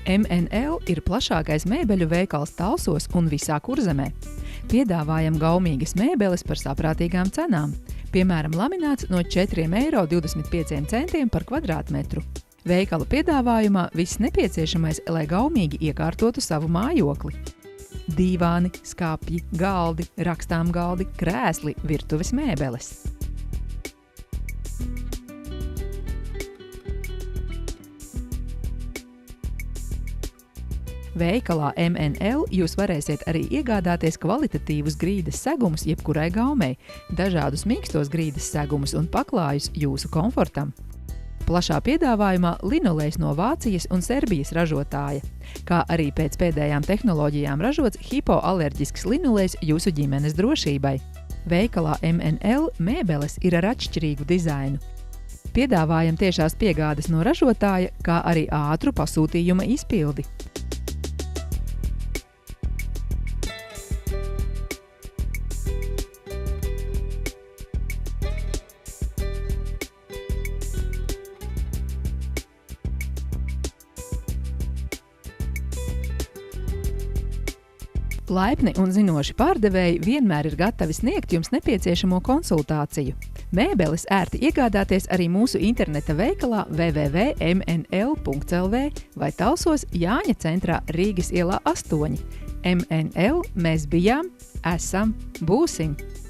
MNL ir plašākais mēbeļu veikals Talsos un visā Kurzemē. Piedāvājam gaumīgas mēbeles par saprātīgām cenām. Piemēram, lamināts no 4,25 € par kvadrātmetru. Veikala piedāvājumā viss nepieciešamais, lai gaumīgi iekārtotu savu mājokli. Dīvāni, skapji, galdi, rakstāmgaldi, krēsli, virtuves mēbeles. Veikalā MNL jūs varēsiet arī iegādāties kvalitatīvus grīdas segumus jebkurai gaumei, dažādus mīkstos grīdas segumus un paklājus jūsu komfortam. Plašā piedāvājumā linolejs no Vācijas un Serbijas ražotāja, kā arī pēc pēdējām tehnoloģijām ražots hipoalerģisks linolejs jūsu ģimenes drošībai. Veikalā MNL mēbeles ir ar atšķirīgu dizainu. Piedāvājam tiešās piegādes no ražotāja, kā arī ātru pasūtījuma izpildi. Laipni un zinoši pārdevēji vienmēr ir gatavi sniegt jums nepieciešamo konsultāciju. Mēbeles ērti iegādāties arī mūsu interneta veikalā www.mnl.lv vai Talsos Jāņa centrā Rīgas ielā 8. MNL mēs bijām, esam, būsim!